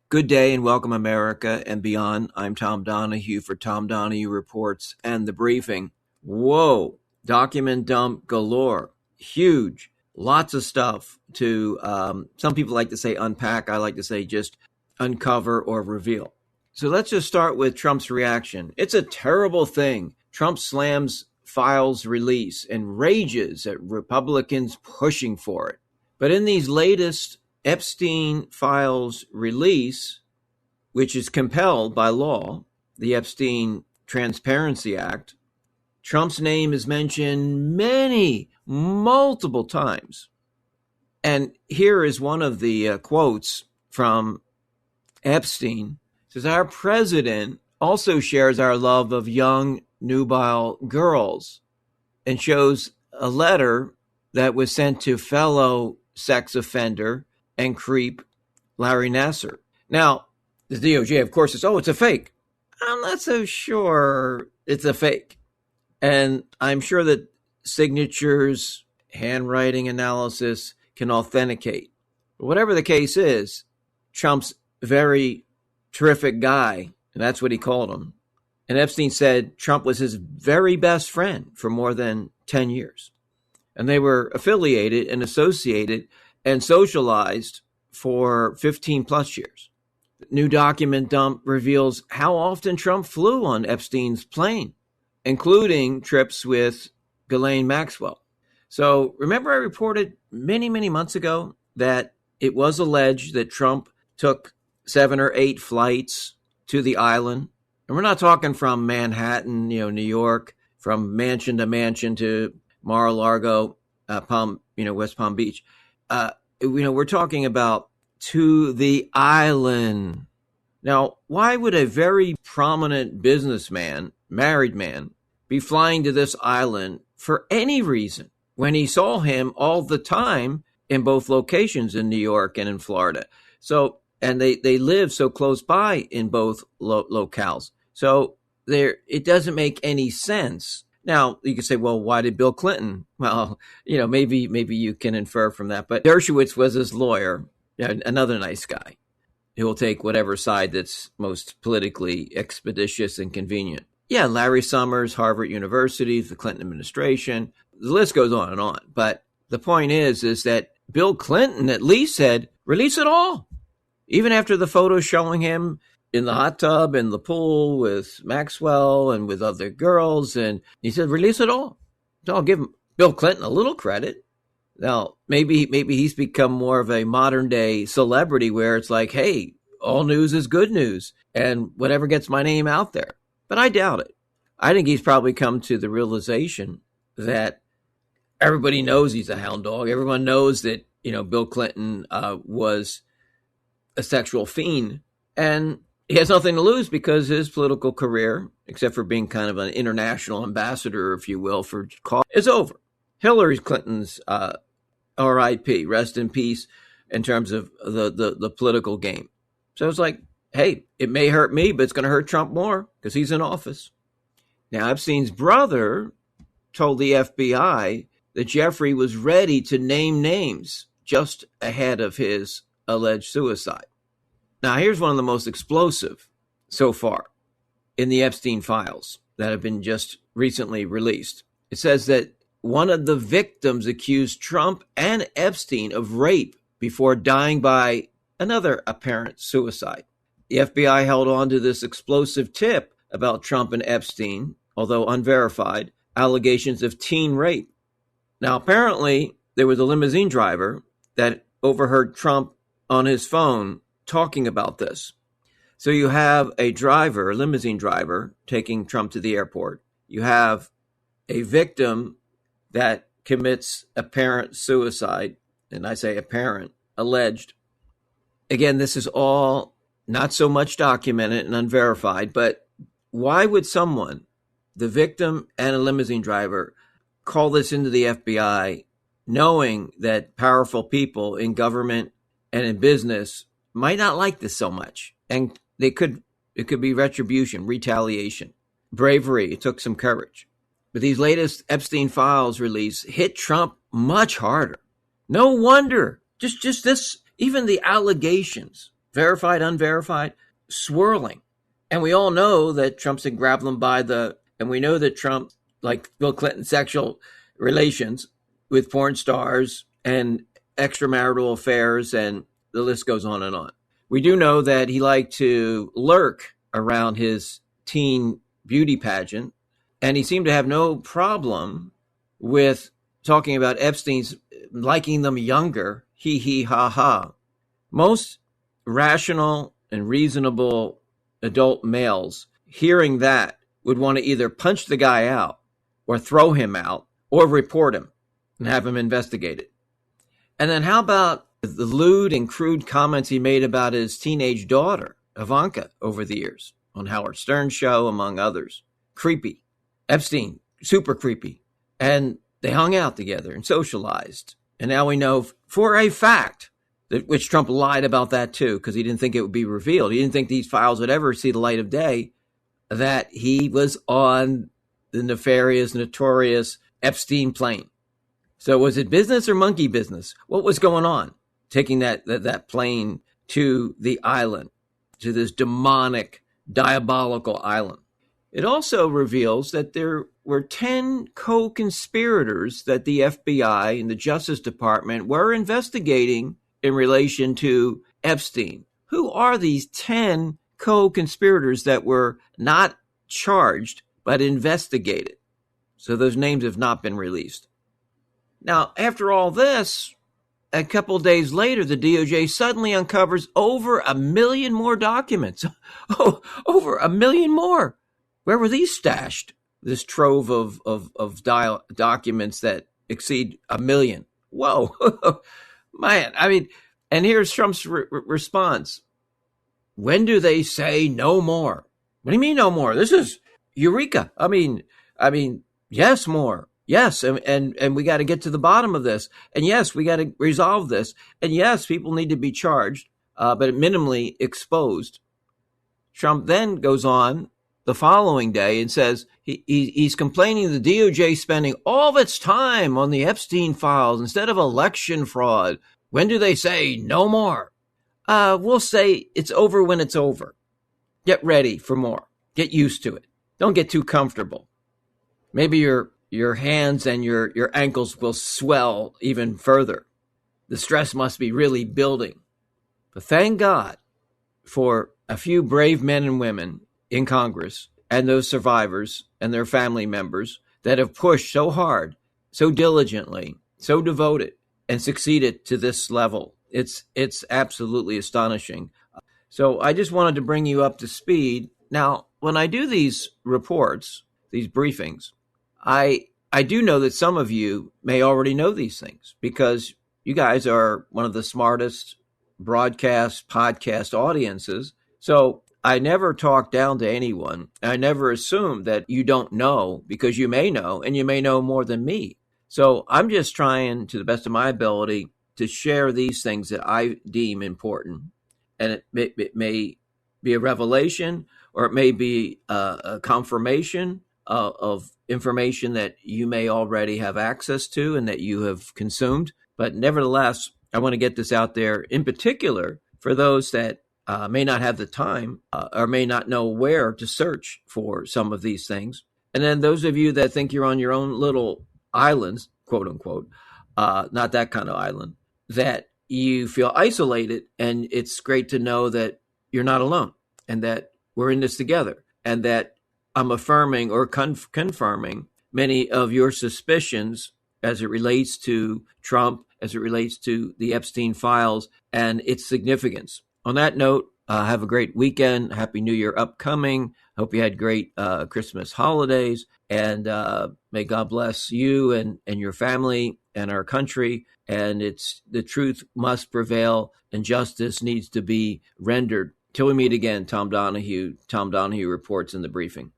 Good day and welcome, America and beyond. I'm Tom Donahue for Tom Donahue Reports and The Briefing. Whoa, document dump galore. Huge. Lots of stuff to, some people like to say unpack. I like to say just uncover or reveal. So let's just start with Trump's reaction. It's a terrible thing. Trump slams files release and rages at Republicans pushing for it. But in these latest Epstein files release, which is compelled by law, the Epstein Transparency Act, Trump's name is mentioned multiple times. And here is one of the quotes from Epstein. It says, "Our president also shares our love of young, nubile girls," and shows a letter that was sent to fellow sex offender and creep Larry Nassar. Now, the DOJ, of course, says, it's a fake. I'm not so sure it's a fake. And I'm sure that signatures, handwriting analysis can authenticate. But whatever the case is, Trump's very terrific guy, and that's what he called him. And Epstein said Trump was his very best friend for more than 10 years. And they were affiliated and associated and socialized for 15 plus years. The new document dump reveals how often Trump flew on Epstein's plane, including trips with Ghislaine Maxwell. So remember I reported many months ago that it was alleged that Trump took 7 or 8 flights to the island. And we're not talking from Manhattan, New York, from mansion to mansion to Mar-a-Lago, West Palm Beach. We're talking about to the island. Now, why would a very prominent businessman, married man, be flying to this island for any reason when he saw him all the time in both locations in New York and in Florida? So, and they live so close by in both locales. So it doesn't make any sense. Now, you could say, well, why did Bill Clinton? Well, maybe you can infer from that. But Dershowitz was his lawyer, another nice guy. He will take whatever side that's most politically expeditious and convenient. Yeah, Larry Summers, Harvard University, the Clinton administration. The list goes on and on. But the point is that Bill Clinton at least said, release it all. Even after the photos showing him in the hot tub, in the pool with Maxwell and with other girls. And he said, release it all. So I'll give Bill Clinton a little credit. Now, maybe he's become more of a modern day celebrity where it's like, hey, all news is good news and whatever gets my name out there. But I doubt it. I think he's probably come to the realization that everybody knows he's a hound dog. Everyone knows that, Bill Clinton was a sexual fiend. And he has nothing to lose because his political career, except for being kind of an international ambassador, if you will, for cause, is over. Hillary Clinton's R.I.P., rest in peace, in terms of the political game. So it's like, hey, it may hurt me, but it's going to hurt Trump more because he's in office. Now, Epstein's brother told the FBI that Jeffrey was ready to name names just ahead of his alleged suicide. Now, here's one of the most explosive so far in the Epstein files that have been just recently released. It says that one of the victims accused Trump and Epstein of rape before dying by another apparent suicide. The FBI held on to this explosive tip about Trump and Epstein, although unverified, allegations of teen rape. Now, apparently, there was a limousine driver that overheard Trump on his phone talking about this. So you have a limousine driver, taking Trump to the airport. You have a victim that commits apparent suicide, and I say apparent, alleged. Again, this is all not so much documented and unverified, but why would someone, the victim and a limousine driver, call this into the FBI knowing that powerful people in government and in business might not like this so much? And it could be retribution, retaliation, bravery. It took some courage. But these latest Epstein files release hit Trump much harder. No wonder. Just this, even the allegations verified, unverified, swirling. And we all know that Trump said grab them by and we know that Trump, like Bill Clinton, sexual relations with porn stars and extramarital affairs, and the list goes on and on. We do know that he liked to lurk around his teen beauty pageant, and he seemed to have no problem with talking about Epstein's liking them younger, he, ha, ha. Most rational and reasonable adult males hearing that would want to either punch the guy out or throw him out or report him and have him investigated. And then how about the lewd and crude comments he made about his teenage daughter, Ivanka, over the years on Howard Stern's show, among others? Creepy. Epstein, super creepy. And they hung out together and socialized. And now we know for a fact that, which Trump lied about that too, because he didn't think it would be revealed. He didn't think these files would ever see the light of day, that he was on the nefarious, notorious Epstein plane. So was it business or monkey business? What was going on? Taking that plane to the island, to this demonic, diabolical island. It also reveals that there were 10 co-conspirators that the FBI and the Justice Department were investigating in relation to Epstein. Who are these 10 co-conspirators that were not charged but investigated? So those names have not been released. Now, after all this, a couple days later, the DOJ suddenly uncovers over 1 million more documents. Oh, over 1 million more. Where were these stashed? This trove of documents that exceed 1 million. Whoa, man. I mean, and here's Trump's response. When do they say no more? What do you mean no more? This is Eureka. I mean, yes, more. Yes, and we got to get to the bottom of this. And yes, we got to resolve this. And yes, people need to be charged, but minimally exposed. Trump then goes on the following day and says he's complaining the DOJ spending all of its time on the Epstein files instead of election fraud. When do they say no more? We'll say it's over when it's over. Get ready for more. Get used to it. Don't get too comfortable. Maybe your hands and your ankles will swell even further. The stress must be really building. But thank God for a few brave men and women in Congress and those survivors and their family members that have pushed so hard, so diligently, so devoted, and succeeded to this level. It's absolutely astonishing. So I just wanted to bring you up to speed. Now, when I do these reports, these briefings, I do know that some of you may already know these things because you guys are one of the smartest broadcast, podcast audiences. So I never talk down to anyone. I never assume that you don't know, because you may know, and you may know more than me. So I'm just trying, to the best of my ability, to share these things that I deem important. And it may be a revelation, or it may be a confirmation of information that you may already have access to and that you have consumed. But nevertheless, I want to get this out there, in particular for those that may not have the time or may not know where to search for some of these things. And then those of you that think you're on your own little islands, quote unquote, not that kind of island, that you feel isolated. And it's great to know that you're not alone and that we're in this together, and that I'm affirming or confirming many of your suspicions as it relates to Trump, as it relates to the Epstein files and its significance. On that note, have a great weekend. Happy New Year upcoming. Hope you had great Christmas holidays, and may God bless you and your family and our country. And the truth must prevail, and justice needs to be rendered. Till we meet again, Tom Donahue Reports in the Briefing.